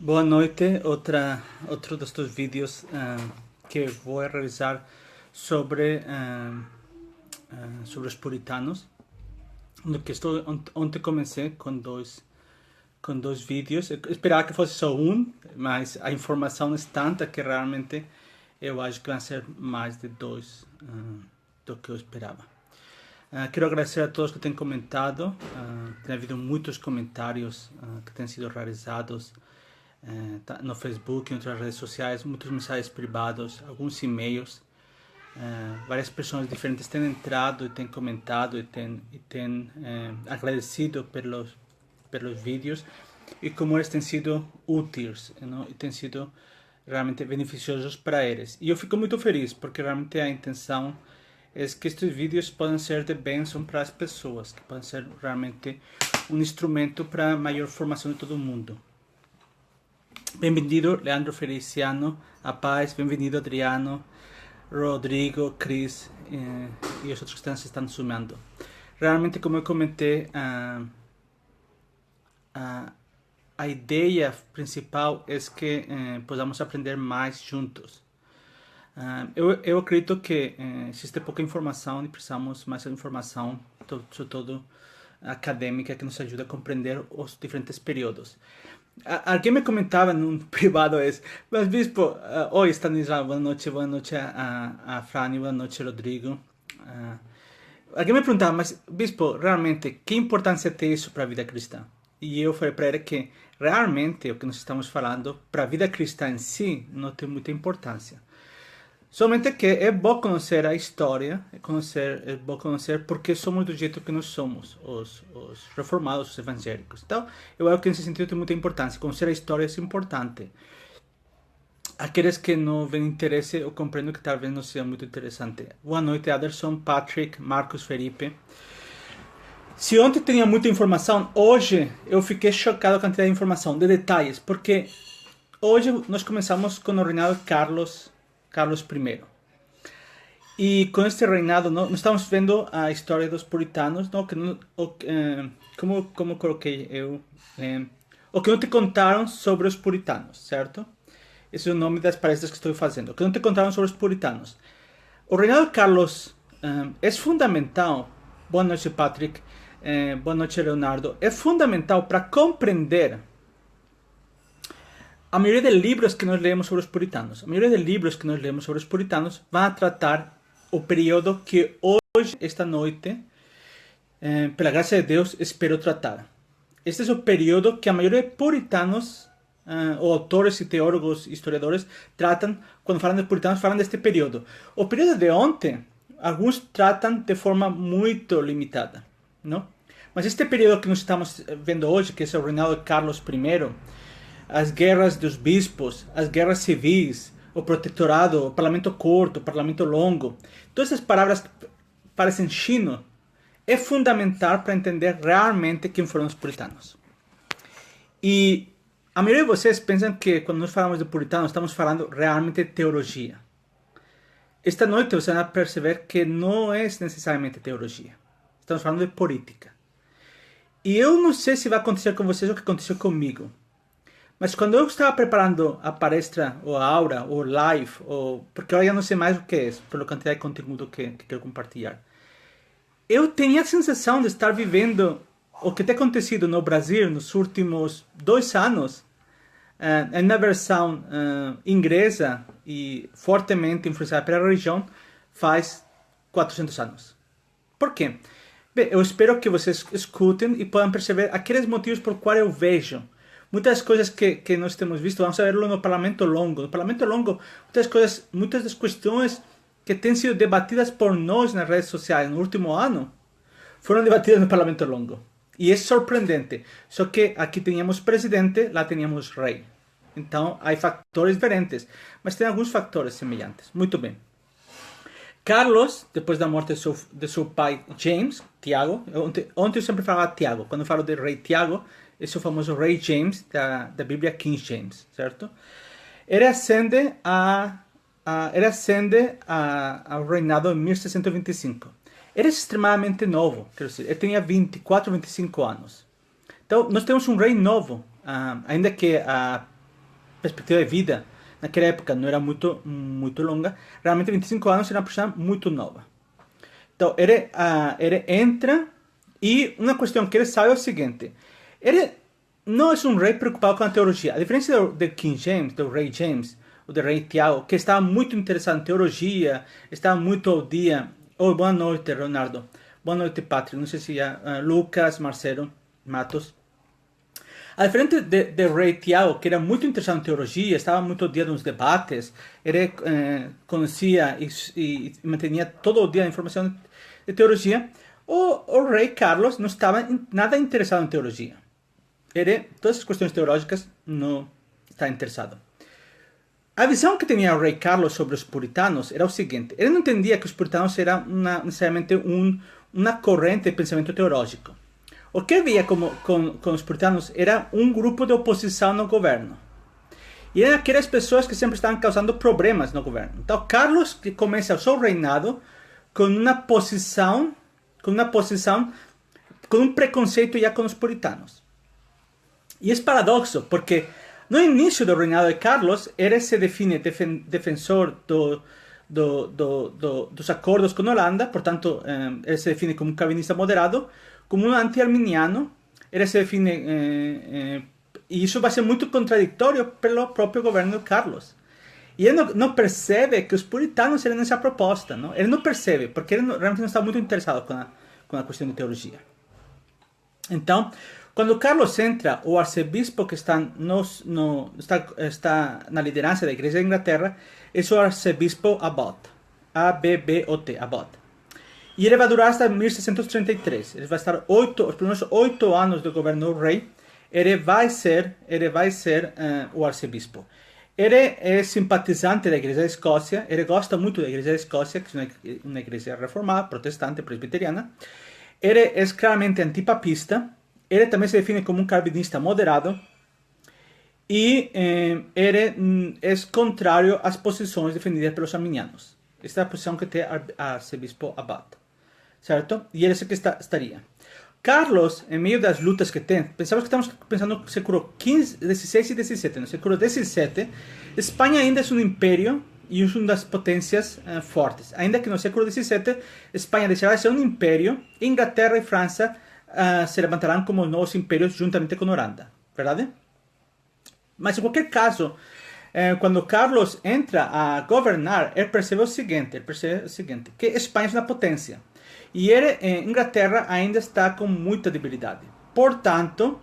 Boa noite, outro destes vídeos que vou realizar sobre os puritanos. Ontem comecei com dois vídeos. Eu esperava que fosse só um, mas a informação é tanta que realmente eu acho que vão ser mais de dois do que eu esperava. Quero agradecer a todos que têm comentado. Tem havido muitos comentários que têm sido realizados no Facebook, em outras redes sociais, muitos mensagens privados, alguns e-mails. Várias pessoas diferentes têm entrado e têm comentado e têm agradecido pelos vídeos e como eles têm sido úteis, não? E têm sido realmente beneficiosos para eles. E eu fico muito feliz porque realmente a intenção é que estes vídeos possam ser de bênção para as pessoas, que possam ser realmente um instrumento para a maior formação de todo mundo. Bem-vindo, Leandro Feliciano, a paz, bem-vindo, Adriano, Rodrigo, Cris e os outros que estão sumando. Realmente, como eu comentei, a ideia principal é que possamos aprender mais juntos. Eu acredito que existe pouca informação e precisamos mais informação, sobretudo acadêmica, que nos ajude a compreender os diferentes períodos. Alguém me comentava num privado mas bispo, oi Stanislau, boa noite a Frani, boa noite Rodrigo. Alguém me perguntava, mas bispo, realmente, que importância tem isso para a vida cristã? E eu falei para ele que realmente o que nós estamos falando para a vida cristã em si não tem muita importância. Somente que é bom conhecer a história, é bom conhecer porque somos do jeito que nós somos, os reformados, os evangélicos. Então, eu acho que nesse sentido tem muita importância. Conhecer a história é importante. Aqueles que não têm interesse, eu compreendo que talvez não seja muito interessante. Boa noite, Aderson, Patrick, Marcos, Felipe. Se ontem tinha muita informação, hoje eu fiquei chocado com a quantidade de informação, de detalhes, porque hoje nós começamos com o reinado de Carlos I. E com este reinado, nós estamos vendo a história dos puritanos, não? Como coloquei eu? O que não te contaram sobre os puritanos, certo? Esse é o nome das palestras que estou fazendo. O que não te contaram sobre os puritanos. O reinado de Carlos é fundamental. Boa noite, Patrick. Boa noite, Leonardo. É fundamental para compreender a maioria de livros que nós lemos sobre os puritanos. A maioria de livros que nós lemos sobre os puritanos vão tratar o período que hoje, esta noite, pela graça de Deus, espero tratar. Este é o período que a maioria de puritanos, ou autores e teólogos, historiadores, tratam, quando falam de puritanos, falam deste período. O período de ontem, alguns tratam de forma muito limitada, não? Mas este período que nós estamos vendo hoje, que é o reinado de Carlos I, as guerras dos bispos, as guerras civis, o protetorado, o parlamento curto, o parlamento longo, todas essas palavras que parecem chino, é fundamental para entender realmente quem foram os puritanos. E a maioria de vocês pensam que quando nós falamos de puritanos, estamos falando realmente de teologia. Esta noite você vai perceber que não é necessariamente teologia. Estamos falando de política. E eu não sei se vai acontecer com vocês o que aconteceu comigo. Mas quando eu estava preparando a palestra, ou a aula, ou live, porque eu já não sei mais o que é, pela quantidade de conteúdo que quero compartilhar, eu tinha a sensação de estar vivendo o que tem acontecido no Brasil nos últimos 2 anos, na versão inglesa e fortemente influenciada pela religião, faz 400 anos. Por quê? Bem, eu espero que vocês escutem e possam perceber aqueles motivos por quais eu vejo muitas coisas que nós temos visto. Vamos a verlo no Parlamento Longo. No Parlamento Longo, muitas das questões que têm sido debatidas por nós nas redes sociais no último ano foram debatidas no Parlamento Longo. E é surpreendente. Só que aqui tínhamos presidente, lá tínhamos rei. Então, há fatores diferentes, mas tem alguns fatores semelhantes. Muito bem. Carlos, depois da morte de seu pai James, Tiago, ontem eu sempre falava Tiago, quando eu falo de rei Tiago, esse é o famoso rei James da Bíblia King James, certo? Ele ascende ao reinado em 1625. Ele é extremamente novo, quero dizer, ele tinha 24, 25 anos. Então, nós temos um rei novo, ainda que perspectiva de vida naquela época não era muito longa, realmente 25 anos era uma pessoa muito nova. Então, ele entra e uma questão que ele sabe é o seguinte: ele não é um rei preocupado com a teologia. A diferença do King James, do rei James, ou do rei Tiago, que estava muito interessado em teologia, estava muito ao dia. Oh, boa noite, Leonardo. Boa noite, Patrick. Não sei se Lucas, Marcelo, Matos. A diferença do rei Tiago, que era muito interessado em teologia, estava muito ao dia nos debates, ele conhecia e mantinha todo o dia a informação de teologia, o rei Carlos não estava nada interessado em teologia. Todas as questões teológicas não está interessado. A visão que tinha o rei Carlos sobre os puritanos era o seguinte: ele não entendia que os puritanos eram necessariamente uma corrente de pensamento teológico. O que via com os puritanos era um grupo de oposição no governo. E eram aquelas pessoas que sempre estavam causando problemas no governo. Então, Carlos que começa o seu reinado com um preconceito já com os puritanos. E é paradoxo, porque no início do reinado de Carlos, ele se define defensor dos acordos com Holanda, portanto, ele se define como um calvinista moderado, como um anti-arminiano, ele se define, e isso vai ser muito contraditório pelo próprio governo de Carlos. E ele não percebe que os puritanos eram essa proposta, não? Ele não percebe, porque ele realmente não está muito interessado com a questão de teologia. Então, quando Carlos entra, o arcebispo que está na liderança da Igreja da Inglaterra é o arcebispo Abbott, A-B-B-O-T, Abbott. E ele vai durar até 1633. Ele vai estar os primeiros 8 anos do governo do rei. Ele vai ser o arcebispo. Ele é simpatizante da Igreja da Escócia. Ele gosta muito da Igreja da Escócia, que é uma igreja reformada, protestante, presbiteriana. Ele é claramente antipapista. Ele também se define como um calvinista moderado. E ele é contrário às posições defendidas pelos arminianos. Esta é a posição que tem o arcebispo Abbott. Certo? E ele é que estaria. Carlos, em meio das lutas que tem, pensamos que estamos pensando no século XV, XVI e XVII. No século XVII, Espanha ainda é um império e uma das potências fortes. Ainda que no século XVII, Espanha deixará de ser um império, Inglaterra e França se levantarão como novos impérios juntamente com Holanda. Verdade? Mas em qualquer caso, quando Carlos entra a governar, ele percebe o seguinte, que Espanha é uma potência. E ele, Inglaterra, ainda está com muita debilidade. Portanto,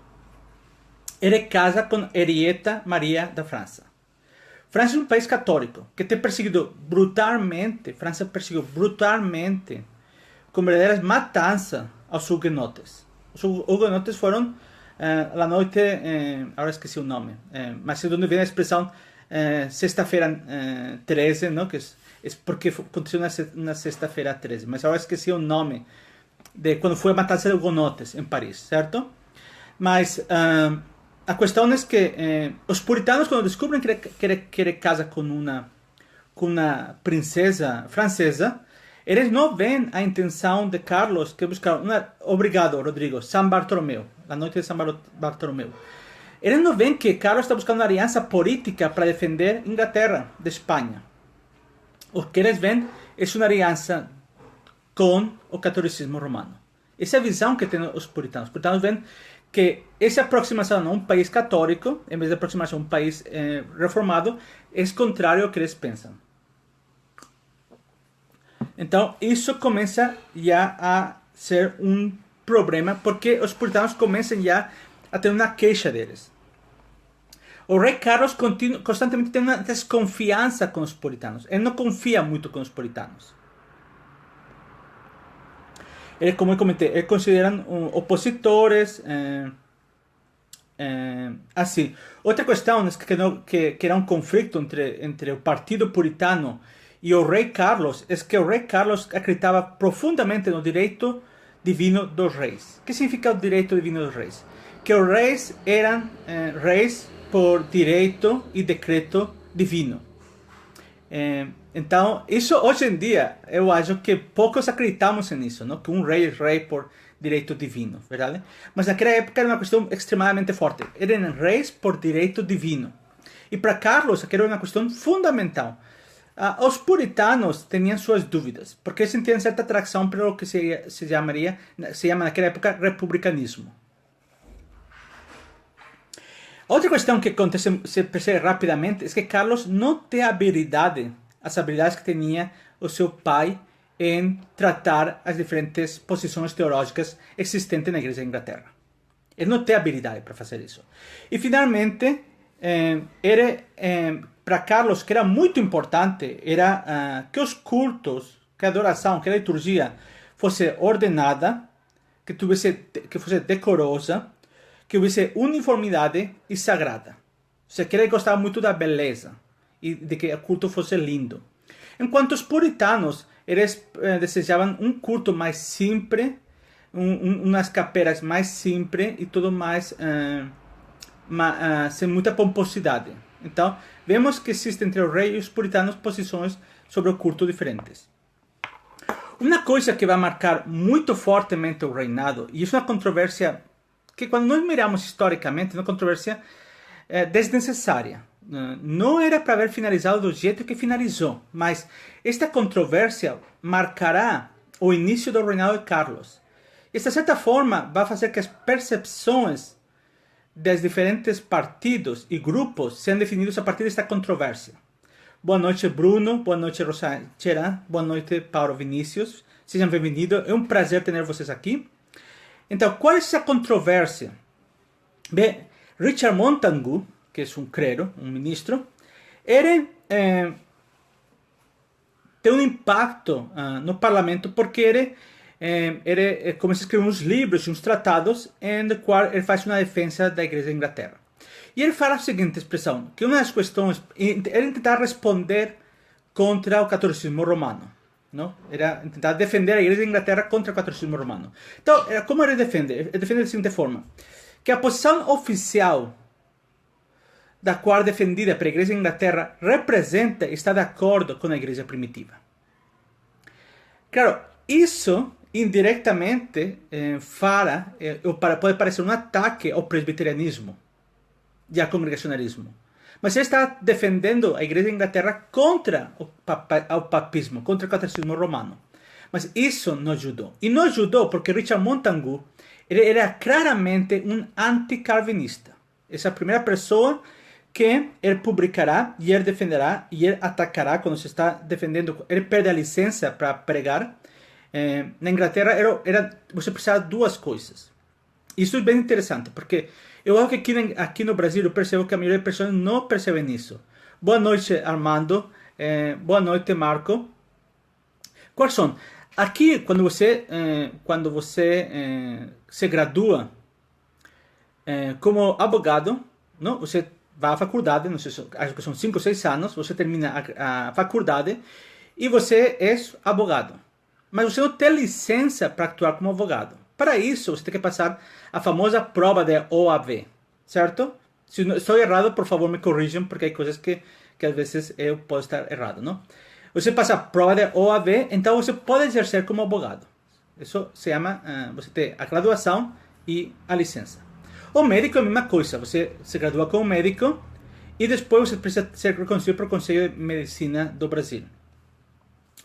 ele casa com Henrietta Maria da França. França é um país católico que tem perseguido brutalmente, França perseguiu brutalmente, com verdadeiras matanças aos hugonotes. Os hugonotes foram, a noite, agora esqueci o nome, mas de onde vem a expressão sexta-feira 13, não? Que é porque aconteceu na sexta-feira 13, mas agora esqueci o nome de quando foi a matança de hugonotes em Paris, certo? Mas a questão é que os puritanos, quando descobrem que ele casa com uma princesa francesa, eles não veem a intenção de Carlos que buscar obrigado, Rodrigo, São Bartolomeu, a noite de São Bartolomeu. Eles não veem que Carlos está buscando uma aliança política para defender Inglaterra de Espanha. O que eles veem é uma aliança com o catolicismo romano. Essa é a visão que têm os puritanos. Os puritanos veem que essa aproximação a um país católico, em vez de aproximação a um país reformado, é contrário ao que eles pensam. Então, isso começa já a ser um problema, porque os puritanos começam já a ter uma queixa deles. O rei Carlos constantemente tem uma desconfiança com os puritanos. Ele não confia muito com os puritanos. Ele, como eu comentei, eles consideram opositores. Assim. Outra questão é que era um conflito entre o partido puritano e o rei Carlos, é que o rei Carlos acreditava profundamente no direito divino dos reis. O que significa o direito divino dos reis? Que os reis eram reis por direito e decreto divino. Então, isso hoje em dia, eu acho que poucos acreditamos nisso, não? Que um rei é rei por direito divino, verdade? Mas naquela época era uma questão extremadamente forte. Eram reis por direito divino. E para Carlos, aquilo era uma questão fundamental. Os puritanos tinham suas dúvidas, porque eles sentiam certa atração pelo que se chama naquela época republicanismo. Outra questão que acontece, se percebe rapidamente, é que Carlos não tem as habilidades que tinha o seu pai em tratar as diferentes posições teológicas existentes na Igreja da Inglaterra. Ele não tem habilidade para fazer isso. E finalmente, para Carlos, que era muito importante, era que os cultos, que a adoração, que a liturgia fosse ordenada, que fosse decorosa, que houvesse uniformidade e sagrada. Ou seja, que ele gostava muito da beleza e de que o culto fosse lindo. Enquanto os puritanos, eles desejavam um culto mais simples, umas capelas mais simples e tudo mais sem muita pomposidade. Então, vemos que existem entre o rei e os puritanos posições sobre o culto diferentes. Uma coisa que vai marcar muito fortemente o reinado, e isso é uma controvérsia que quando nós miramos historicamente, é uma controvérsia desnecessária. Não era para haver finalizado do jeito que finalizou, mas esta controvérsia marcará o início do reinado de Carlos. E, de certa forma, vai fazer que as percepções dos diferentes partidos e grupos sejam definidos a partir desta controvérsia. Boa noite, Bruno. Boa noite, Rosa Cheran. Boa noite, Paulo Vinícius. Sejam bem-vindos. É um prazer ter vocês aqui. Então, qual é essa controvérsia? Bem, Richard Montagu, que é um clero, um ministro, ele tem um impacto no parlamento porque ele começa a escrever uns livros, uns tratados, em qual ele faz uma defesa da Igreja da Inglaterra. E ele fala a seguinte expressão, que uma das questões, ele tentar responder contra o catolicismo romano. Não? Era tentar defender a Igreja da Inglaterra contra o catolicismo romano. Então, como ele defende? Ele defende da seguinte forma, que a posição oficial da qual é defendida para a Igreja da Inglaterra representa e está de acordo com a Igreja primitiva. Claro, isso indiretamente pode parecer um ataque ao presbiterianismo e ao congregacionalismo. Mas ele está defendendo a Igreja da Inglaterra contra o papismo, contra o catolicismo romano. Mas isso não ajudou. E não ajudou porque Richard Montagu ele era claramente um anti-calvinista. Essa é a primeira pessoa que ele publicará e ele defenderá e ele atacará quando se está defendendo. Ele perde a licença para pregar. Na Inglaterra você precisava de duas coisas. Isso é bem interessante, porque eu acho que aqui no Brasil eu percebo que a maioria das pessoas não percebem isso. Boa noite, Armando. Boa noite, Marco. Quais são? Aqui, quando você se gradua como advogado, não? Você vai à faculdade, não sei, acho que são 5 ou 6 anos, você termina a faculdade e você é advogado. Mas você não tem licença para atuar como advogado. Para isso, você tem que passar a famosa prova de OAB, certo? Se estou errado, por favor, me corrijam, porque há coisas que às vezes eu posso estar errado, não? Você passa a prova de OAB, então você pode exercer como advogado. Isso se chama, você tem a graduação e a licença. O médico é a mesma coisa, você se gradua como médico e depois você precisa ser reconhecido pelo Conselho de Medicina do Brasil.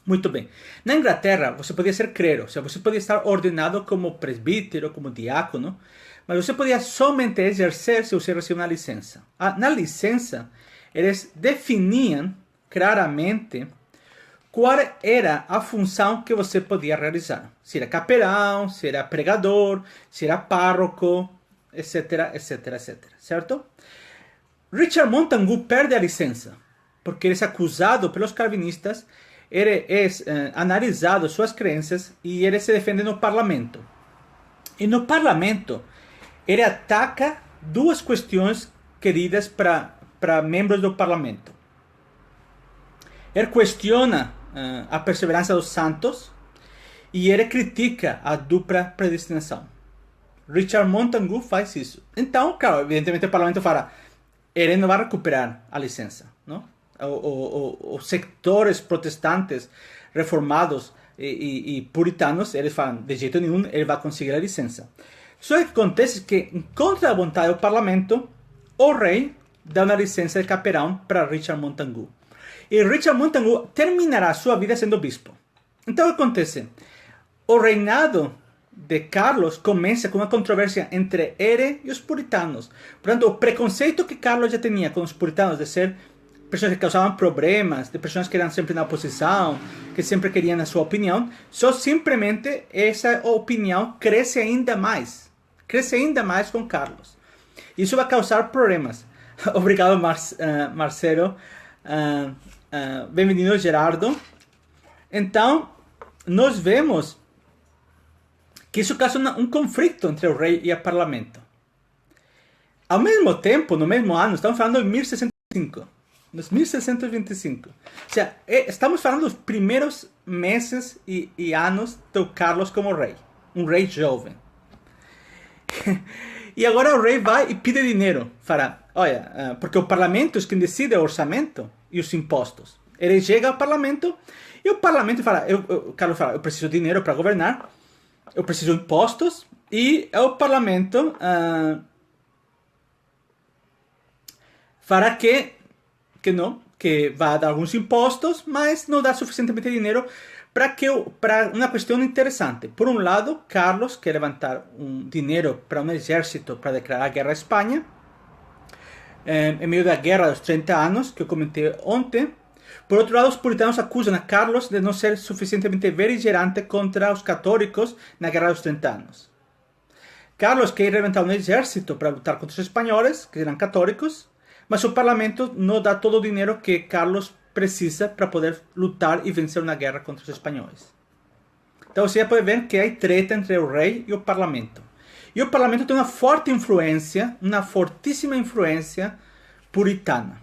Muito bem. Na Inglaterra, você podia ser clero, ou seja, você podia estar ordenado como presbítero, como diácono, mas você podia somente exercer se você recebia uma licença. Na licença, eles definiam claramente qual era a função que você podia realizar. Se era capelão, se era pregador, se era párroco, etc, etc, etc. Certo? Richard Montagu perde a licença, porque ele é acusado pelos calvinistas, ele é analisado suas crenças e ele se defende no parlamento. E no parlamento, ele ataca duas questões queridas para membros do parlamento. Ele questiona a perseverança dos santos e ele critica a dupla predestinação. Richard Montagu faz isso. Então, claro, evidentemente o parlamento fala, ele não vai recuperar a licença, não? Os sectores protestantes, reformados e puritanos, eles falam, de jeito nenhum, ele vai conseguir a licença. Só que acontece que, contra a vontade do parlamento, o rei dá uma licença de capelão para Richard Montagu. E Richard Montagu terminará sua vida sendo bispo. Então, o que acontece? O reinado de Carlos começa com uma controvérsia entre ele e os puritanos. Portanto, o preconceito que Carlos já tinha com os puritanos de ser pessoas que causavam problemas, de pessoas que eram sempre na oposição, que sempre queriam a sua opinião, só simplesmente essa opinião cresce ainda mais. Cresce ainda mais com Carlos. Isso vai causar problemas. Obrigado, Marcelo. Bem-vindo, Gerardo. Então, nós vemos que isso causa um conflito entre o rei e o parlamento. Ao mesmo tempo, no mesmo ano, estamos falando de 1625. Nos 1625. Ou seja, estamos falando dos primeiros meses e anos do Carlos como rei. Um rei jovem. E agora o rei vai e pede dinheiro. Fala, olha, porque o parlamento é quem decide o orçamento e os impostos. Ele chega ao parlamento e o parlamento fala, Carlos fala, eu preciso de dinheiro para governar, eu preciso de impostos, e o parlamento fará que vai dar alguns impostos, mas não dá suficientemente dinheiro para uma questão interessante. Por um lado, Carlos quer levantar dinheiro para um exército para declarar guerra à Espanha, em meio da guerra dos 30 anos, que eu comentei ontem. Por outro lado, os puritanos acusam a Carlos de não ser suficientemente beligerante contra os católicos na guerra dos 30 anos. Carlos quer levantar um exército para lutar contra os espanhóis, que eram católicos, mas o parlamento não dá todo o dinheiro que Carlos precisa para poder lutar e vencer uma guerra contra os espanhóis. Então você pode ver que há treta entre o rei e o parlamento. E o parlamento tem uma forte influência, uma fortíssima influência puritana.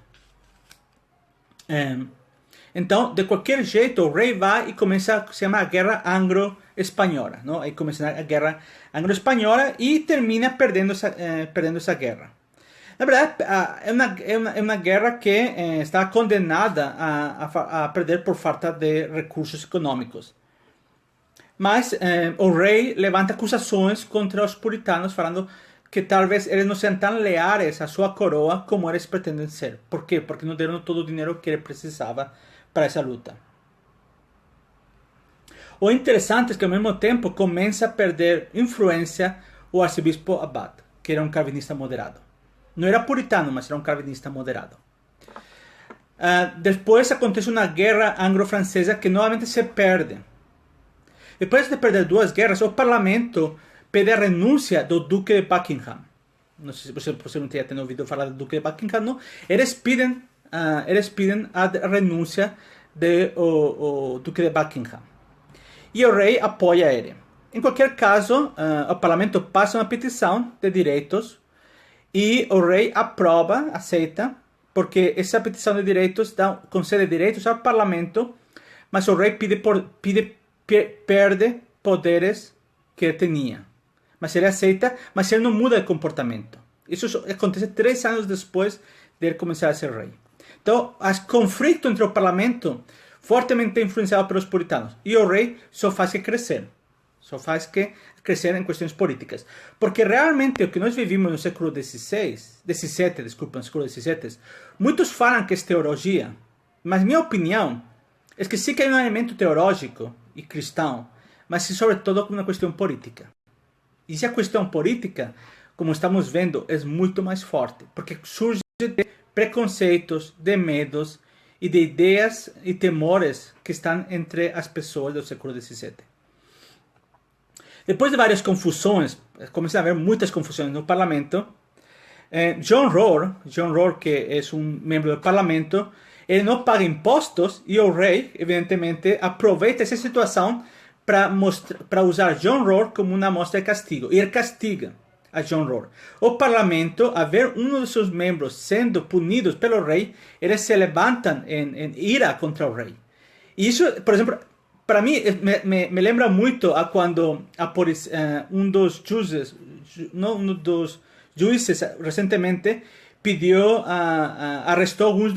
Então, de qualquer jeito, o rei vai e começa a se chamar a Guerra Anglo-Espanhola. Aí começa a Guerra Anglo-Espanhola e termina perdendo essa guerra. Na verdade, é uma guerra que está condenada a perder por falta de recursos econômicos. Mas o rei levanta acusações contra os puritanos, falando que talvez eles não sejam tão leais à sua coroa como eles pretendem ser. Por quê? Porque não deram todo o dinheiro que ele precisava para essa luta. O interessante é que, ao mesmo tempo, começa a perder influência o arcebispo Abad, que era um calvinista moderado. Não era puritano, mas era um calvinista moderado. Depois acontece uma guerra anglo-francesa que novamente se perde. Depois de perder duas guerras, o parlamento pede a renúncia do Duque de Buckingham. Não sei se você possivelmente já tem ouvido falar do Duque de Buckingham, não? Eles pedem a renúncia do Duque de Buckingham. E o rei apoia ele. Em qualquer caso, o parlamento passa uma petição de direitos e o rei aprova, aceita, porque essa petição de direitos concede direitos ao parlamento, mas o rei perde poderes que ele tinha. Mas ele aceita, mas ele não muda de comportamento. Isso acontece 3 anos depois de ele começar a ser rei. Então, o conflito entre o parlamento, fortemente influenciado pelos puritanos, e o rei só faz que crescer. Só faz que crescer em questões políticas. Porque realmente o que nós vivimos no século XVII, no século XVII, muitos falam que é teologia, mas minha opinião é que sim que há um elemento teológico e cristão, mas sobretudo uma questão política. E essa questão política, como estamos vendo, é muito mais forte, porque surge de preconceitos, de medos e de ideias e temores que estão entre as pessoas do século XVII. Depois de várias confusões, começam a haver muitas confusões no parlamento, John Rohr, que é um membro do parlamento, ele não paga impostos e o rei, evidentemente, aproveita essa situação para usar John Rohr como uma mostra de castigo. E ele castiga a John Rohr. O parlamento, a ver um de seus membros sendo punidos pelo rei, eles se levantam em ira contra o rei. E isso, por exemplo, para mim, me lembra muito a quando um dos juízes recentemente arrestou alguns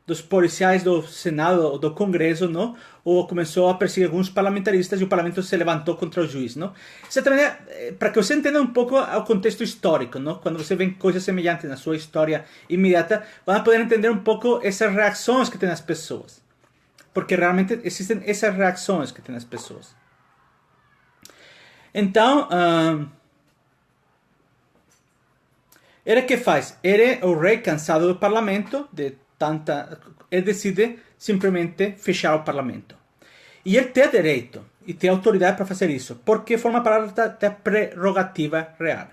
dos policiais do Senado ou do Congresso, não? Ou começou a perseguir alguns parlamentaristas e o parlamento se levantou contra o juiz, não? Isso também para que você entenda um pouco o contexto histórico, não? Quando você vê coisas semelhantes na sua história imediata, vão poder entender um pouco essas reações que têm as pessoas. Porque realmente existem essas reações que têm as pessoas. Então, ele que faz? Ele, o rei, cansado do parlamento, ele decide simplesmente fechar o parlamento. E ele tem direito e tem autoridade para fazer isso, porque forma parte da prerrogativa real.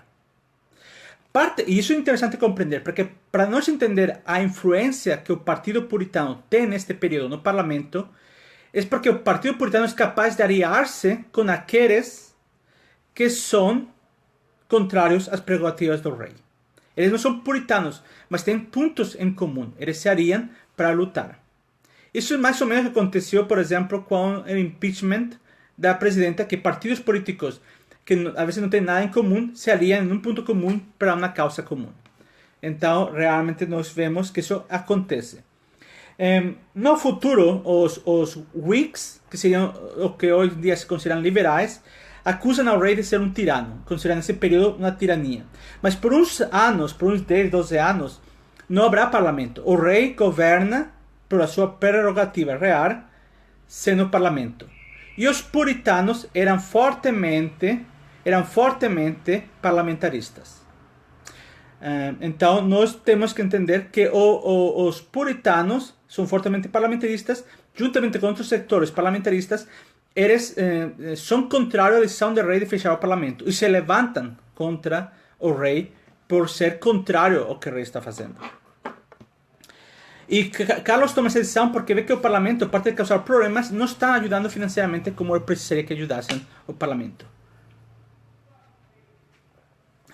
E isso é interessante compreender, porque para nós entender a influência que o Partido Puritano tem neste período no parlamento, é porque o Partido Puritano é capaz de aliar-se com aqueles que são contrários às prerrogativas do rei. Eles não são puritanos, mas têm pontos em comum. Eles se aliam para lutar. Isso é mais ou menos o que aconteceu, por exemplo, com o impeachment da presidenta, que partidos políticos que a vezes não têm nada em comum se aliam em um ponto comum para uma causa comum. Então, realmente nós vemos que isso acontece. No futuro, os Whigs, que seriam o que hoje em dia se consideram liberais, acusam ao rei de ser um tirano, considerando esse período uma tirania. Mas por uns anos, por uns 10, 12 anos, não haverá parlamento. O rei governa por a sua prerrogativa real, sendo o parlamento. E os puritanos eram fortemente parlamentaristas. Então, nós temos que entender que os puritanos são fortemente parlamentaristas, juntamente com outros setores parlamentaristas. Eles são contrários à decisão do rei de fechar o parlamento e se levantam contra o rei por ser contrário ao que o rei está fazendo. E Carlos toma essa decisão porque vê que o parlamento, aparte de causar problemas, não está ajudando financeiramente como ele precisaria que ajudassem o parlamento.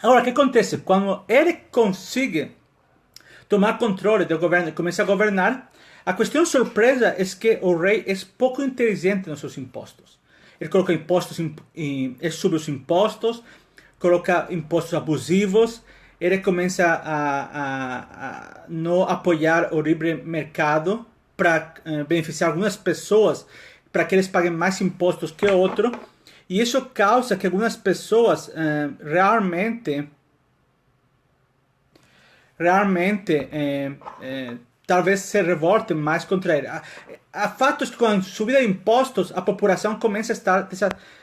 Agora, o que acontece? Quando ele consegue tomar controle do governo e começa a governar, a questão surpresa é que o rei é pouco inteligente nos seus impostos. Ele coloca impostos, ele sube os impostos, coloca impostos abusivos, ele começa a não apoiar o livre mercado para beneficiar algumas pessoas, para que eles paguem mais impostos que outro. E isso causa que algumas pessoas realmente talvez se revoltem mais contra ele. A fato é que com a subida de impostos, a população começa a estar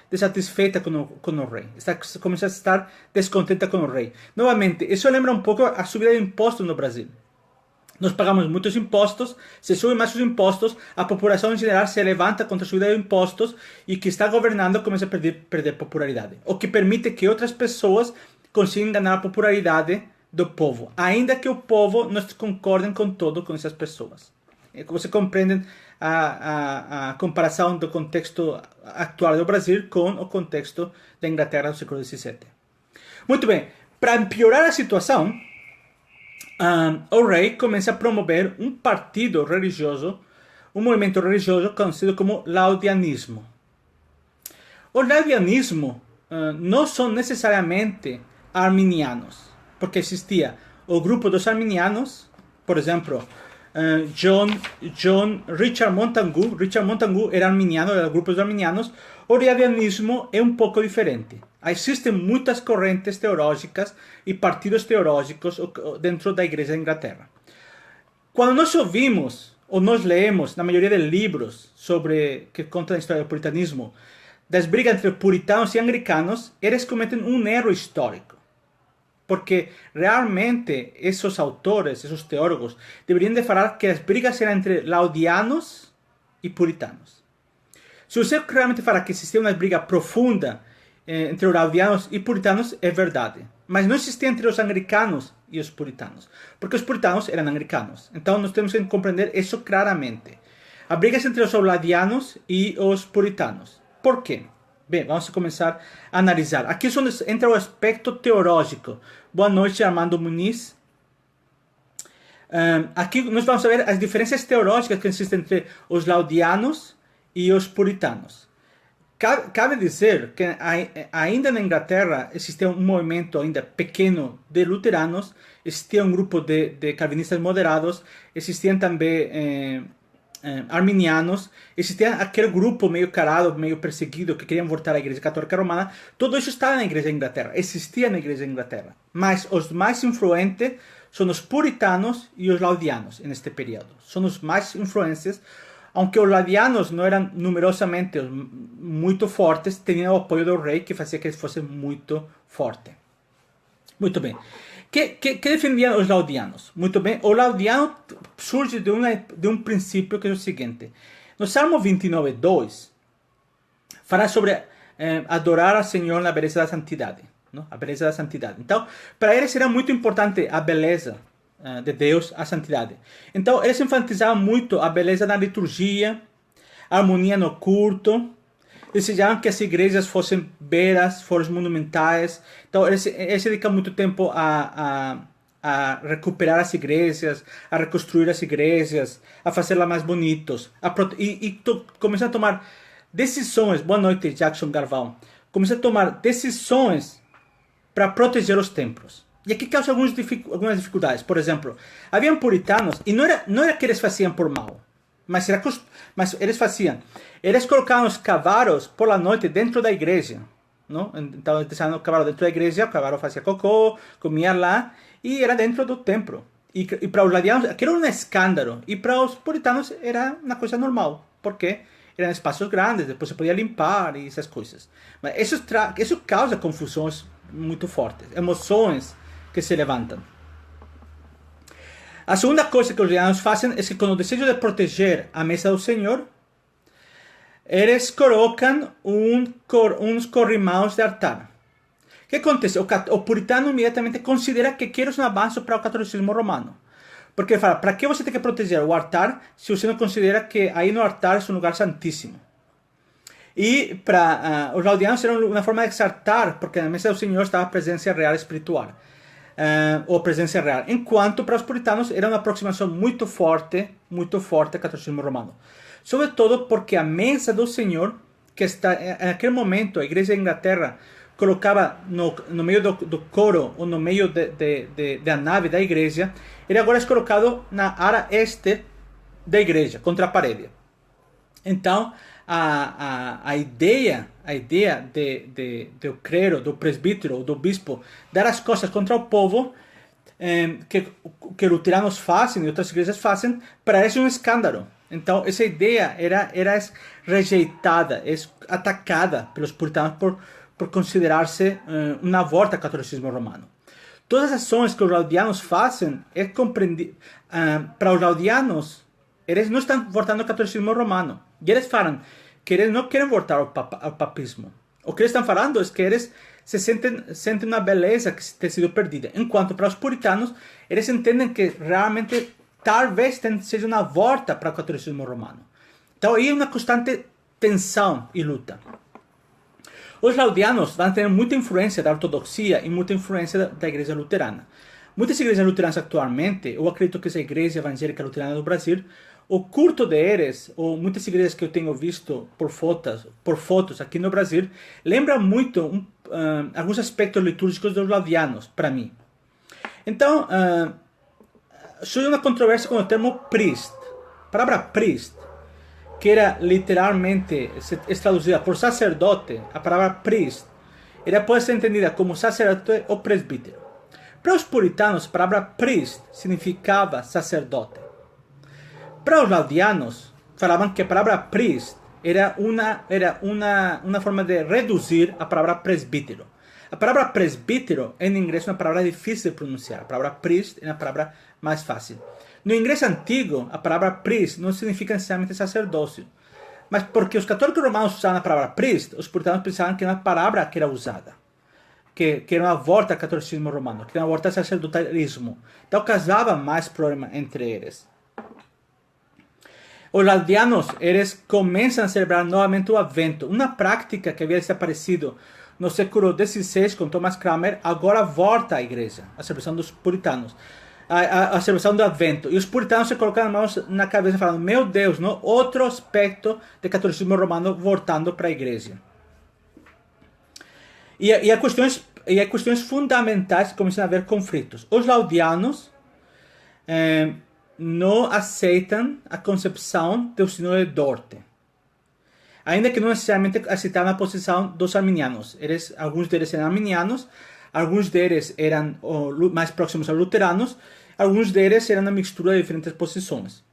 desatisfeita com o rei. Começa a estar descontenta com o rei. Novamente, isso lembra um pouco a subida de impostos no Brasil. Nós pagamos muitos impostos, se subem mais os impostos, a população em geral se levanta contra a subida de impostos e que está governando começa a perder popularidade. O que permite que outras pessoas consigam ganhar a popularidade do povo, ainda que o povo não concorde com todo com essas pessoas. Você compreende a comparação do contexto atual do Brasil com o contexto da Inglaterra do século XVII. Muito bem, para piorar a situação, o rei começa a promover um partido religioso, um movimento religioso conhecido como laudianismo. O laudianismo não são necessariamente arminianos, porque existia o grupo dos arminianos, por exemplo, Richard Montagu. Richard Montagu era arminiano, era do grupo dos arminianos. O laudianismo é um pouco diferente. Existem muitas correntes teológicas e partidos teológicos dentro da Igreja da Inglaterra. Quando nós ouvimos ou nós lemos, na maioria de livros que contam a história do puritanismo, das brigas entre puritanos e anglicanos, eles cometem um erro histórico. Porque realmente esses autores, esses teólogos, deveriam de falar que as brigas eram entre laudianos e puritanos. Se você realmente falar que existia uma briga profunda entre os laudianos e puritanos, é verdade. Mas não existia entre os anglicanos e os puritanos. Porque os puritanos eram anglicanos. Então nós temos que compreender isso claramente. Há brigas entre os laudianos e os puritanos. Por quê? Bem, vamos começar a analisar. Aqui é onde entra o aspecto teológico. Boa noite, Armando Muniz. Aqui nós vamos ver as diferenças teológicas que existem entre os laudianos e os puritanos. Cabe dizer que ainda na Inglaterra existia um movimento ainda pequeno de luteranos, existia um grupo de calvinistas moderados, existiam também arminianos, existia aquele grupo meio carado, meio perseguido, que queriam voltar à Igreja Católica Romana. Tudo isso estava na Igreja da Inglaterra, existia na Igreja da Inglaterra. Mas os mais influentes são os puritanos e os laudianos neste período. São os mais influentes. Aunque os laudianos não eram numerosamente muito fortes, tinham o apoio do rei, que fazia que eles fossem muito fortes. Muito bem. Que defendiam os laudianos? Muito bem. O laudiano surge de um princípio que é o seguinte. No Salmo 29:2, fala sobre adorar ao Senhor na beleza da santidade. Não? A beleza da santidade. Então, para eles era muito importante a beleza de Deus, a santidade. Então, eles enfatizavam muito a beleza da liturgia, a harmonia no culto, desejavam que as igrejas fossem belas, fossem monumentais. Então, eles dedicam muito tempo a recuperar as igrejas, a reconstruir as igrejas, a fazê-las mais bonitas. Começam a tomar decisões. Boa noite, Jackson Garvão. Começam a tomar decisões para proteger os templos. E aqui causa algumas dificuldades. Por exemplo, haviam puritanos, e não era que eles faziam por mal, mas eles faziam. Eles colocavam os cavalos por la noite dentro da igreja. Não? Então, eles deixavam o cavalo dentro da igreja, o cavalo fazia cocô, comia lá, e era dentro do templo. E para os laudianos, aquilo era um escândalo. E para os puritanos era uma coisa normal, porque eram espaços grandes, depois se podia limpar e essas coisas. Mas isso causa confusões muito fortes, emoções que se levantam. A segunda coisa que os laudianos fazem é que, com o desejo de proteger a mesa do Senhor, eles colocam uns corrimãos de altar. O que acontece? O puritano imediatamente considera que aquilo é um avanço para o catolicismo romano. Porque ele fala, para que você tem que proteger o altar se você não considera que aí no altar é um lugar santíssimo? E para os laudianos era uma forma de exaltar, porque na mesa do Senhor estava a presença real espiritual. Ou presença real. Enquanto para os puritanos era uma aproximação muito forte ao catolicismo romano. Sobretudo porque a mesa do Senhor, que está naquele momento, a Igreja da Inglaterra colocava no meio do coro, ou no meio da nave da igreja, ele agora é colocado na área este da igreja, contra a parede. Então, a ideia do clero, do presbítero, do bispo, dar as costas contra o povo, que luteranos fazem e outras igrejas fazem, parece um escândalo. Então, essa ideia era rejeitada, atacada pelos puritanos por considerar-se uma volta ao catolicismo romano. Todas as ações que os laudianos fazem para os laudianos, eles não estão voltando ao catolicismo romano. E eles falam que eles não querem voltar ao papismo. O que eles estão falando é que eles sentem uma beleza que tem sido perdida. Enquanto para os puritanos, eles entendem que realmente talvez seja uma volta para o catolicismo romano. Então aí é uma constante tensão e luta. Os laudianos vão ter muita influência da ortodoxia e muita influência da igreja luterana. Muitas igrejas luteranas atualmente, eu acredito que essa igreja evangélica luterana do Brasil, o culto deles, ou muitas igrejas que eu tenho visto por fotos aqui no Brasil, lembra muito alguns aspectos litúrgicos dos laudianos, para mim. Então, surge uma controvérsia com o termo priest. A palavra priest, que era literalmente traduzida por sacerdote, a palavra priest, ela pode ser entendida como sacerdote ou presbítero. Para os puritanos, a palavra priest significava sacerdote. Para os laudianos, falavam que a palavra priest era uma forma de reduzir a palavra presbítero. A palavra presbítero em inglês é uma palavra difícil de pronunciar. A palavra priest é uma palavra mais fácil. No inglês antigo, a palavra priest não significa necessariamente sacerdócio. Mas porque os católicos romanos usavam a palavra priest, os puritanos pensavam que era uma palavra que era usada. Que era uma volta ao catolicismo romano, que era uma volta ao sacerdotalismo. Então causava mais problema entre eles. Os laudianos, eles começam a celebrar novamente o Advento, uma prática que havia desaparecido no século XVI com Thomas Cranmer, agora volta à igreja, a celebração dos puritanos. a celebração do Advento. E os puritanos se colocaram as mãos na cabeça falando, meu Deus, não? Outro aspecto do catolicismo romano voltando para a igreja. E há questões fundamentais que começam a haver conflitos. Os laudianos não aceitam a concepção do Sinode de Dort, ainda que não necessariamente aceitavam a posição dos arminianos. Alguns deles eram arminianos, alguns deles eram mais próximos a luteranos, alguns deles eram uma mistura de diferentes posições.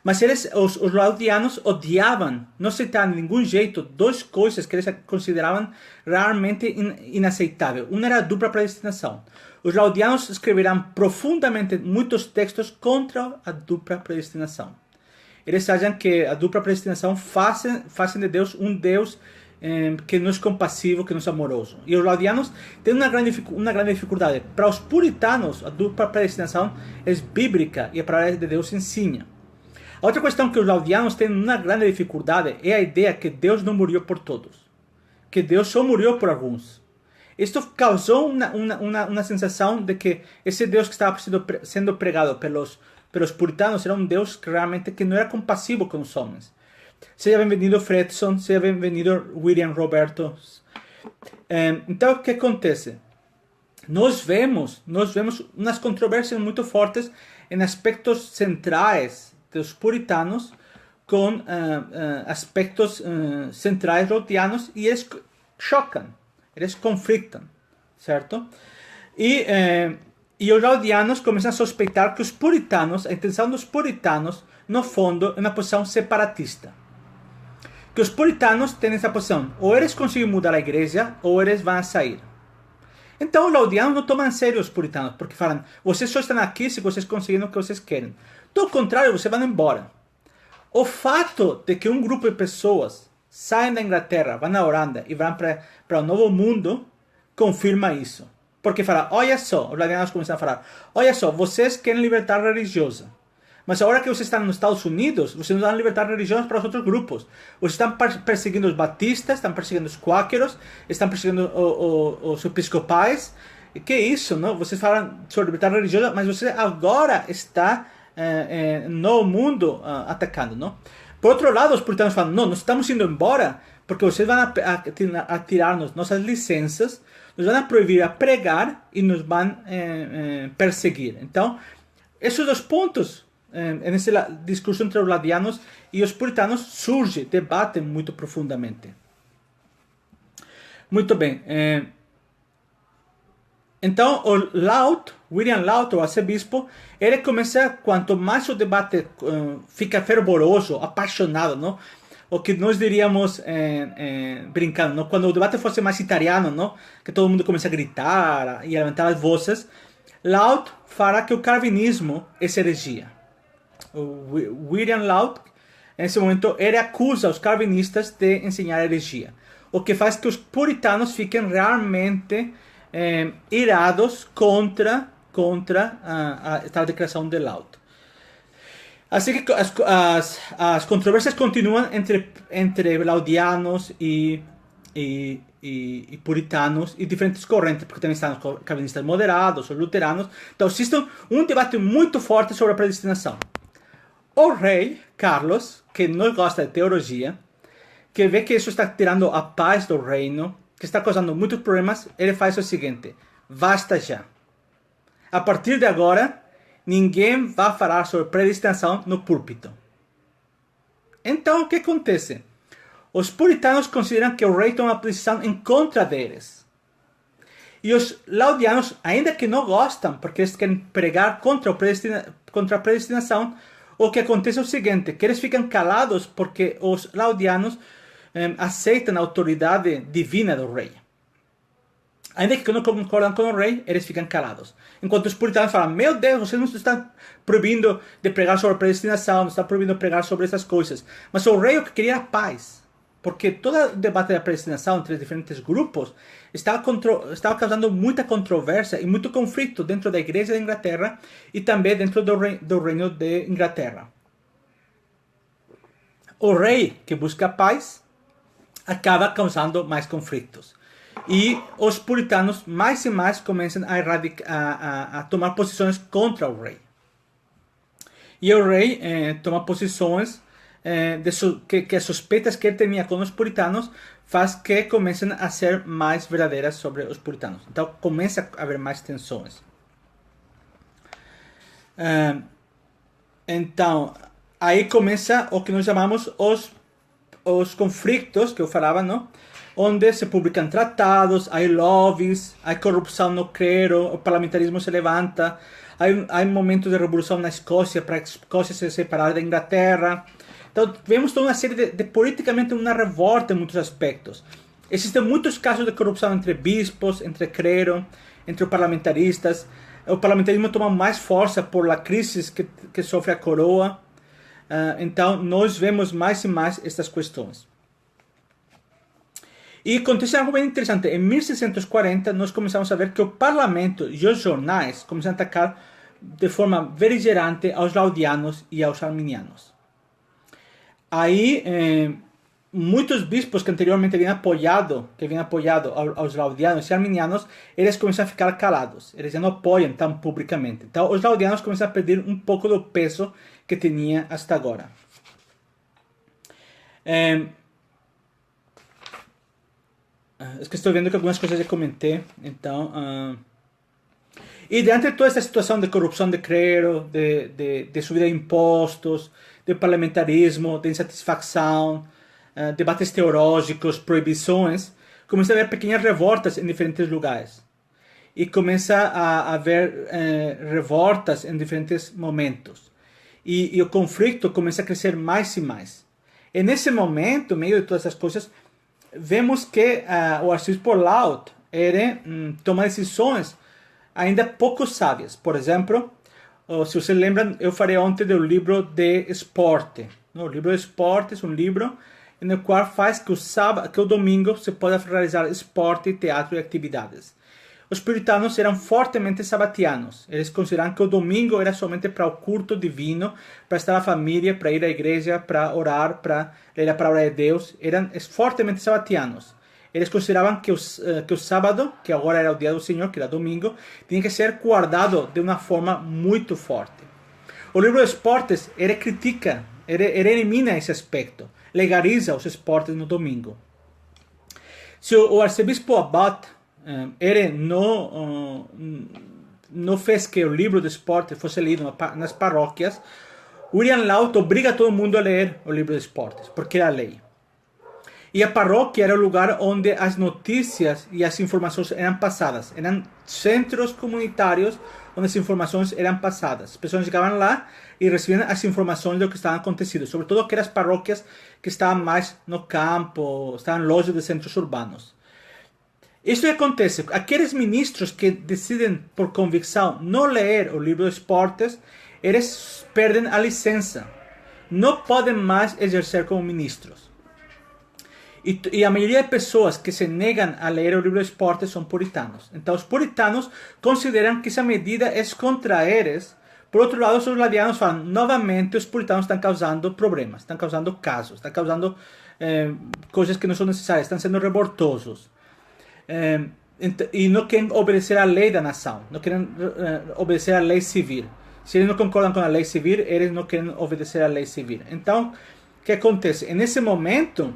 Mas os laudianos odiavam, não aceitavam de nenhum jeito duas coisas que eles consideravam realmente inaceitáveis. Uma era a dupla predestinação. Os laudianos escreverão profundamente muitos textos contra a dupla predestinação. Eles acham que a dupla predestinação fazem de Deus um Deus que não é compassivo, que não é amoroso. E os laudianos têm uma grande dificuldade. Para os puritanos, a dupla predestinação é bíblica e a palavra de Deus ensina. A outra questão que os laudianos têm uma grande dificuldade é a ideia que Deus não morreu por todos, que Deus só morreu por alguns. Isto causou uma sensação de que esse Deus que estava sendo pregado pelos puritanos era um Deus que realmente que não era compassivo com os homens. Seja bem-vindo Fredson, seja bem-vindo William Roberto. Então, o que acontece? Nós vemos umas controvérsias muito fortes em aspectos centrais dos puritanos com aspectos centrais laudianos e eles chocam, eles conflitam, certo? E os laudianos começam a suspeitar que os puritanos, a intenção dos puritanos, no fundo, é uma posição separatista. Que os puritanos têm essa posição, ou eles conseguem mudar a igreja, ou eles vão sair. Então os laudianos não tomam a sério os puritanos, porque falam, vocês só estão aqui se vocês conseguirem o que vocês querem. Do contrário, vocês vão embora. O fato de que um grupo de pessoas saem da Inglaterra, vão à Holanda e vão para o Novo Mundo, confirma isso. Porque fala, olha só, os laudianos começam a falar, olha só, vocês querem liberdade religiosa. Mas agora que vocês estão nos Estados Unidos, vocês não dão liberdade religiosa para os outros grupos. Vocês estão perseguindo os batistas, estão perseguindo os quáqueros, estão perseguindo os episcopais. E que é isso, não? Vocês falam sobre liberdade religiosa, mas você agora está no mundo atacando, não? Por outro lado, os puritanos falam, não, nós estamos indo embora porque vocês vão a tirar-nos nossas licenças, nos vão a proibir a pregar e nos vão perseguir. Então, esses dois pontos, nesse discurso entre os laudianos e os puritanos, surge, debatem muito profundamente. Muito bem. Então, William Laud, o arcebispo, ele começa, quanto mais o debate fica fervoroso, apaixonado, não? O que nós diríamos, brincando, não? Quando o debate fosse mais italiano, não? Que todo mundo começa a gritar e a levantar as vozes, Laud fará que o calvinismo é heresia. William Laud, nesse momento, ele acusa os calvinistas de ensinar heresia, o que faz que os puritanos fiquem realmente irados contra a tal declaração de Laud. Assim que as controvérsias continuam entre laudianos e puritanos e diferentes correntes, porque também estão os calvinistas moderados, os luteranos. Então existe um debate muito forte sobre a predestinação. O rei Carlos, que não gosta de teologia, que vê que isso está tirando a paz do reino, que está causando muitos problemas, ele faz o seguinte: basta já. A partir de agora, ninguém vai falar sobre predestinação no púlpito. Então, o que acontece? Os puritanos consideram que o rei toma uma posição em contra deles. E os laudianos, ainda que não gostam, porque eles querem pregar contra a predestinação, o que acontece é o seguinte, que eles ficam calados porque os laudianos aceitam a autoridade divina do rei. Ainda que não concordam com o rei, eles ficam calados. Enquanto os puritanos falam, meu Deus, vocês não estão proibindo de pregar sobre a predestinação, não estão proibindo de pregar sobre essas coisas. Mas o rei o que queria era paz. Porque todo o debate da predestinação entre os diferentes grupos estava causando muita controvérsia e muito conflito dentro da igreja da Inglaterra e também dentro do reino de Inglaterra. O rei que busca paz acaba causando mais conflitos. E os puritanos mais e mais começam a tomar posições contra o rei. E o rei toma posições que as suspeitas que ele tinha com os puritanos faz que comecem a ser mais verdadeiras sobre os puritanos. Então começa a haver mais tensões. Então, aí começa o que nós chamamos os conflitos, que eu falava, não? Onde se publicam tratados, há lobbies, há corrupção no clero, o parlamentarismo se levanta, há momentos de revolução na Escócia, para a Escócia se separar da Inglaterra. Então, vemos toda uma série de politicamente uma revolta em muitos aspectos. Existem muitos casos de corrupção entre bispos, entre clero, entre parlamentaristas. O parlamentarismo toma mais força por a crise que sofre a coroa. Então, nós vemos mais e mais estas questões. E acontece algo bem interessante. Em 1640, nós começamos a ver que o parlamento e os jornais começam a atacar de forma beligerante aos laudianos e aos arminianos. Aí, muitos bispos que anteriormente haviam apoiado aos laudianos e arminianos, eles começam a ficar calados. Eles já não apoiam tão publicamente. Então, os laudianos começam a perder um pouco do peso que tinha hasta agora. Es que estou vendo que algumas coisas já comentei. Então, e diante de toda esta situação de corrupção de clero, de subida de impostos, de parlamentarismo, de insatisfação, debates teológicos, proibições, começa a haver pequenas revoltas em diferentes lugares. E começa a haver revoltas em diferentes momentos. E o conflito começa a crescer mais e mais. E nesse momento, no meio de todas essas coisas, vemos que o arcebispo Laud toma decisões ainda pouco sábias. Por exemplo, se vocês lembram, eu falei ontem do livro de esporte. O livro de esporte é um livro no qual faz que o domingo se possa realizar esporte, teatro e atividades. Os puritanos eram fortemente sabatianos. Eles consideravam que o domingo era somente para o culto divino, para estar a família, para ir à igreja, para orar, para ler a palavra de Deus. Eram fortemente sabatianos. Eles consideravam que o sábado, que agora era o dia do Senhor, que era domingo, tinha que ser guardado de uma forma muito forte. O livro de esportes, ele critica, ele elimina esse aspecto, legaliza os esportes no domingo. Se o arcebispo Abad ele não fez que o livro de esporte fosse lido nas paróquias, William Laud obriga todo mundo a ler o livro de esportes, porque era lei. E a paróquia era o lugar onde as notícias e as informações eram passadas. Eram centros comunitários onde as informações eram passadas. As pessoas chegavam lá e recebiam as informações do que estava acontecendo, sobretudo aquelas paróquias que estavam mais no campo, estavam longe de centros urbanos. Isso acontece. Aqueles ministros que decidem por convicção não ler o livro de esportes, eles perdem a licença. Não podem mais exercer como ministros. E a maioria de pessoas que se negam a ler o livro de esportes são puritanos. Então os puritanos consideram que essa medida é contra eles. Por outro lado, os laudianos falam, novamente os puritanos estão causando problemas, estão causando casos, estão causando coisas que não são necessárias, estão sendo revoltosos. E não querem obedecer à lei da nação, não querem obedecer à lei civil. Se eles não concordam com a lei civil, eles não querem obedecer à lei civil. Então, o que acontece? Nesse momento,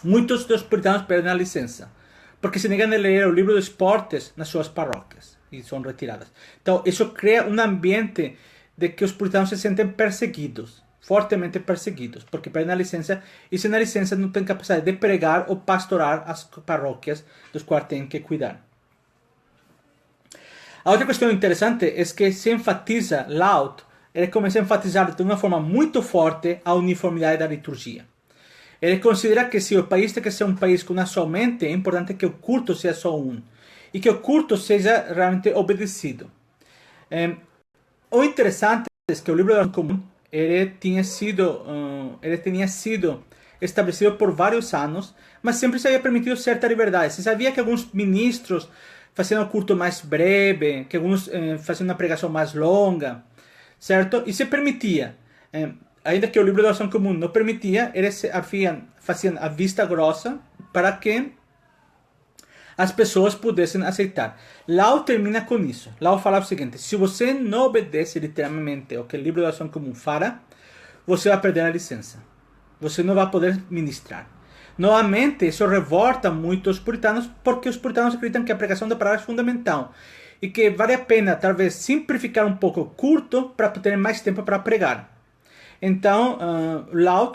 muitos dos puritanos perdem a licença, porque se negam a ler o livro de esportes nas suas paróquias e são retiradas. Então, isso cria um ambiente de que os puritanos se sentem perseguidos, fortemente perseguidos, porque perdem a licença e sem a licença não têm capacidade de pregar ou pastorar as paróquias dos quais têm que cuidar. A outra questão interessante é que se enfatiza Laud, ele começa a enfatizar de uma forma muito forte a uniformidade da liturgia. Ele considera que se o país tem que ser um país com uma só mente, é importante que o culto seja só um e que o culto seja realmente obedecido. O interessante é que o livro da oração comum ele tinha sido estabelecido por vários anos, mas sempre se havia permitido certa liberdade. Se sabia que alguns ministros faziam um culto mais breve, que alguns faziam uma pregação mais longa, certo? E se permitia. Ainda que o livro da oração comum não permitia, eles faziam a vista grossa para que as pessoas pudessem aceitar. Lau termina com isso. Lau fala o seguinte: se você não obedece literalmente o que o livro da oração comum fala, você vai perder a licença. Você não vai poder ministrar. Novamente, isso revolta muito os puritanos, porque os puritanos acreditam que a pregação da palavra é fundamental e que vale a pena, talvez, simplificar um pouco curto para ter mais tempo para pregar. Então,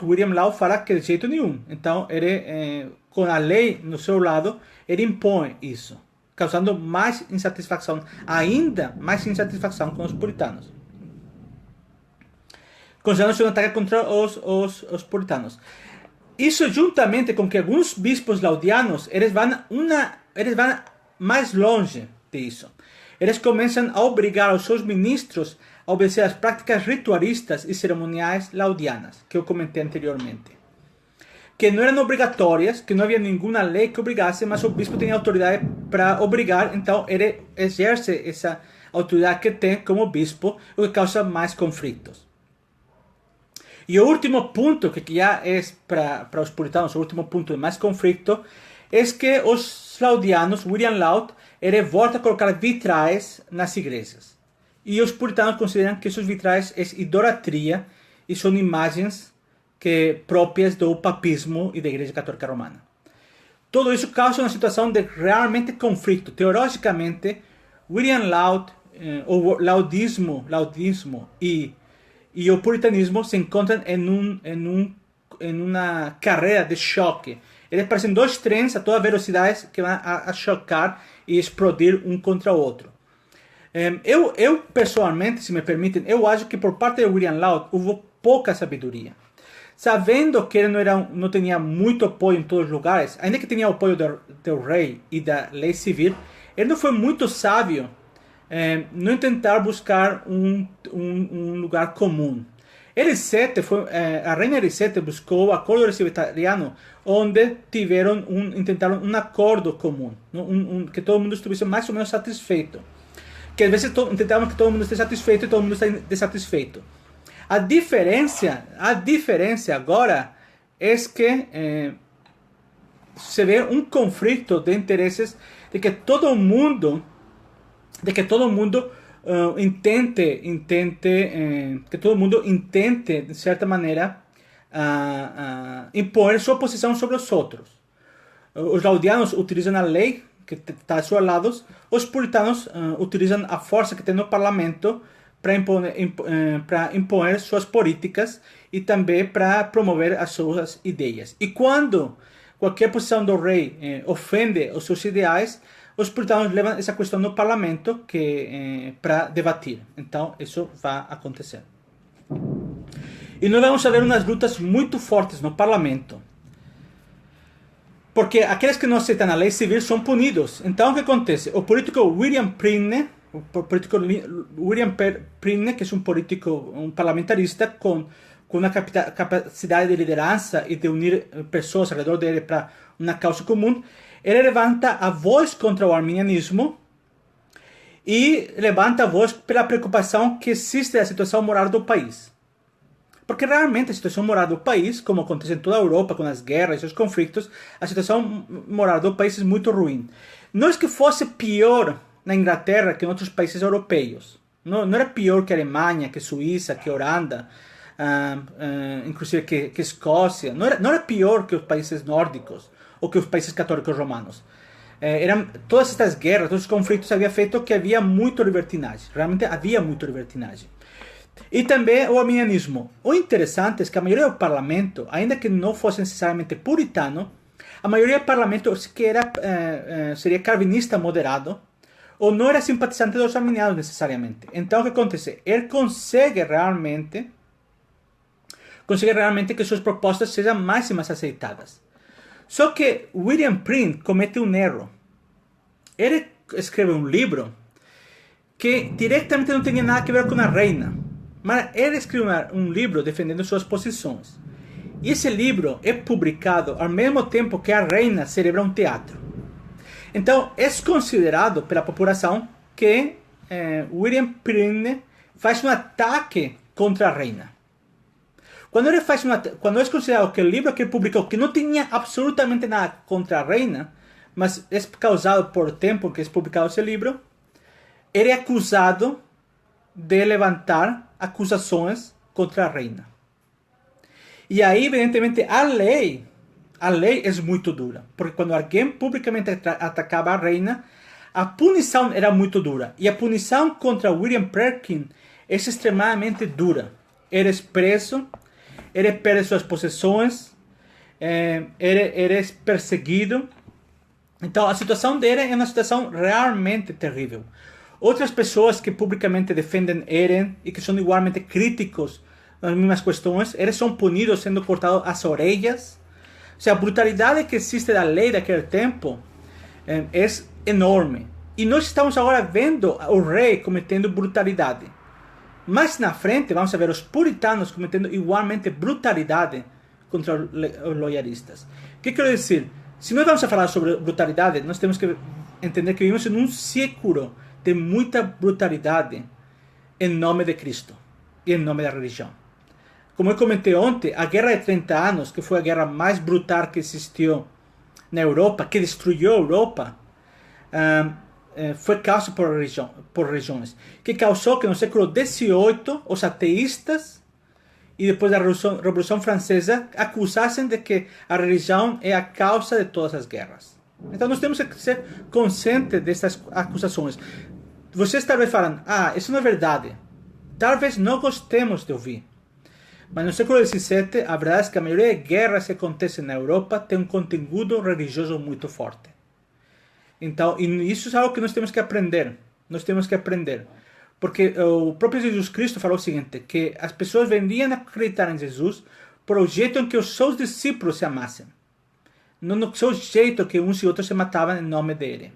William Laud fala que de jeito nenhum. Então, ele, com a lei no seu lado, ele impõe isso, causando mais insatisfação, ainda mais insatisfação com os puritanos. Considerando-se um ataque contra os puritanos. Isso juntamente com que alguns bispos laudianos, eles vão mais longe disso. Eles começam a obrigar os seus ministros a obedecer às práticas ritualistas e cerimoniais laudianas, que eu comentei anteriormente. Que não eram obrigatórias, que não havia nenhuma lei que obrigasse, mas o bispo tem autoridade para obrigar, então ele exerce essa autoridade que tem como bispo, o que causa mais conflitos. E o último ponto, que já é para os puritanos, o último ponto de mais conflito, é que os laudianos, William Laud, ele volta a colocar vitrais nas igrejas. E os puritanos consideram que esses vitrais é idolatria e são imagens próprias do papismo e da Igreja Católica Romana. Tudo isso causa uma situação de realmente conflito. Teologicamente, William Laud, o laudismo e o puritanismo se encontram em uma carreira de choque. Eles parecem dois trens a toda velocidade que vão a chocar e explodir um contra o outro. Eu pessoalmente, se me permitem, eu acho que por parte de William Laud houve pouca sabedoria. Sabendo que ele não tinha muito apoio em todos os lugares, ainda que tinha o apoio do rei e da lei civil, ele não foi muito sábio não tentar buscar um lugar comum. A rainha Elisete buscou o acordo presbiteriano, onde tentaram um acordo comum, que todo mundo estivesse mais ou menos satisfeito. Que às vezes tentamos que todo mundo esteja satisfeito e todo mundo está insatisfeito. A diferença agora é que se vê um conflito de interesses de que todo mundo intente de certa maneira impor sua posição sobre os outros. Os laudianos utilizam a lei que está a seus lados, os puritanos utilizam a força que tem no parlamento para impor suas políticas e também para promover as suas ideias. E quando qualquer posição do rei ofende os seus ideais, os puritanos levam essa questão no parlamento para debater. Então, isso vai acontecer. E nós vamos ver umas lutas muito fortes no parlamento. Porque aqueles que não aceitam a lei civil são punidos. Então, o que acontece? O político William Prynne, que é um parlamentarista com uma capacidade de liderança e de unir pessoas ao redor dele para uma causa comum, ele levanta a voz contra o arminianismo e levanta a voz pela preocupação que existe da situação moral do país. Porque realmente a situação moral do país, como acontece em toda a Europa com as guerras e os conflitos, a situação moral do país é muito ruim. Não é que fosse pior na Inglaterra que em outros países europeus. Não era pior que a Alemanha, que a Suíça, que a Holanda, inclusive que a Escócia. Não era pior que os países nórdicos ou que os países católicos romanos. Todas estas guerras, todos os conflitos haviam feito que havia muito libertinagem. Realmente havia muito libertinagem. E também o arminianismo. O interessante é que a maioria do parlamento, ainda que não fosse necessariamente puritano, a maioria do parlamento seria calvinista moderado, ou não era simpatizante dos arminianos necessariamente. Então o que acontece? Ele consegue realmente que suas propostas sejam mais e mais aceitadas. Só que William Prynne comete um erro. Ele escreve um livro que diretamente não tinha nada a ver com a reina. Mas ele escreveu um livro defendendo suas posições. E esse livro é publicado ao mesmo tempo que a reina celebra um teatro. Então, é considerado pela população que William Prynne faz um ataque contra a reina. Quando é considerado que o livro que ele publicou, que não tinha absolutamente nada contra a reina, mas é causado por tempo que é publicado esse livro. Ele é acusado de levantar acusações contra a reina. E aí, evidentemente, a lei é muito dura, porque quando alguém publicamente atacava a reina, a punição era muito dura. E a punição contra William Perkin é extremamente dura. Ele é preso, ele perde suas possessões, ele é perseguido. Então a situação dele é uma situação realmente terrível. Outras pessoas que publicamente defendem ele e que são igualmente críticos nas mesmas questões, eles são punidos sendo cortados as orelhas. O sea, a brutalidade que existe da lei daquele tempo é enorme. E nós estamos agora vendo o rei cometendo brutalidade. Mais na frente, vamos ver os puritanos cometendo igualmente brutalidade contra os loyalistas. O que quero dizer? Se nós vamos falar sobre brutalidade, nós temos que entender que vivimos em um século de muita brutalidade em nome de Cristo e em nome da religião. Como eu comentei ontem, a Guerra de 30 anos, que foi a guerra mais brutal que existiu na Europa, que destruiu a Europa, foi causada por religiões, que causou que no século XVIII os ateístas e depois da Revolução Francesa acusassem de que a religião é a causa de todas as guerras. Então nós temos que ser conscientes dessas acusações. Vocês talvez falam, isso não é verdade. Talvez não gostemos de ouvir. Mas no século XVII, a verdade é que a maioria de guerras que acontecem na Europa tem um conteúdo religioso muito forte. Então, e isso é algo que nós temos que aprender. Nós temos que aprender. Porque o próprio Jesus Cristo falou o seguinte, que as pessoas vendiam a acreditar em Jesus por o jeito em que os seus discípulos se amassem. Não no seu jeito que uns e outros se matavam em nome dele.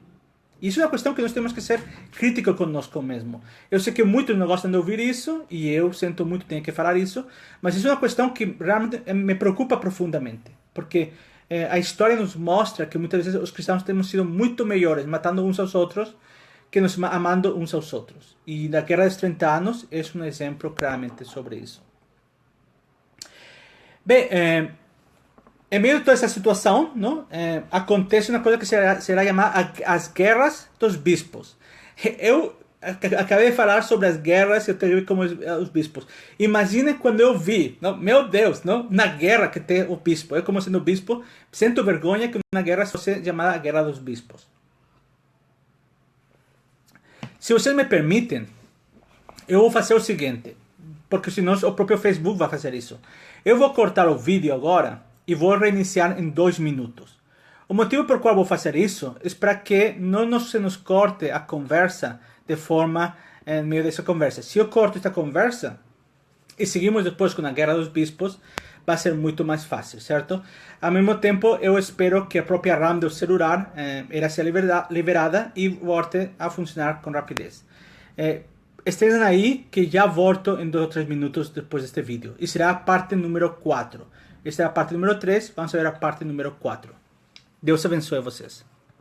Isso é uma questão que nós temos que ser críticos conosco mesmo. Eu sei que muitos não gostam de ouvir isso, e eu sinto muito ter que falar isso, mas isso é uma questão que realmente me preocupa profundamente. Porque a história nos mostra que muitas vezes os cristãos temos sido muito melhores matando uns aos outros que nos amando uns aos outros. E na Guerra dos 30 anos é um exemplo claramente sobre isso. Bem, em meio de toda essa situação, não, acontece uma coisa que será chamada as guerras dos bispos. Eu acabei de falar sobre as guerras que eu tive com os bispos. Imagine quando eu vi, não, meu Deus, não, na guerra que tem o bispo. Eu, como sendo bispo, sinto vergonha que uma guerra fosse chamada a Guerra dos Bispos. Se vocês me permitem, eu vou fazer o seguinte, porque senão o próprio Facebook vai fazer isso. Eu vou cortar o vídeo agora e vou reiniciar em 2 minutos. O motivo por qual vou fazer isso é para que não se nos corte a conversa de forma em meio dessa conversa. Se eu corto esta conversa e seguimos depois com a Guerra dos Bispos, vai ser muito mais fácil, certo? Ao mesmo tempo, eu espero que a própria RAM do celular ela seja liberada e volte a funcionar com rapidez. Estejam aí que já volto em 2 ou 3 minutos depois deste vídeo. E será a parte número 4. Esta é a parte número 3, vamos ver a parte número 4. Deus abençoe vocês.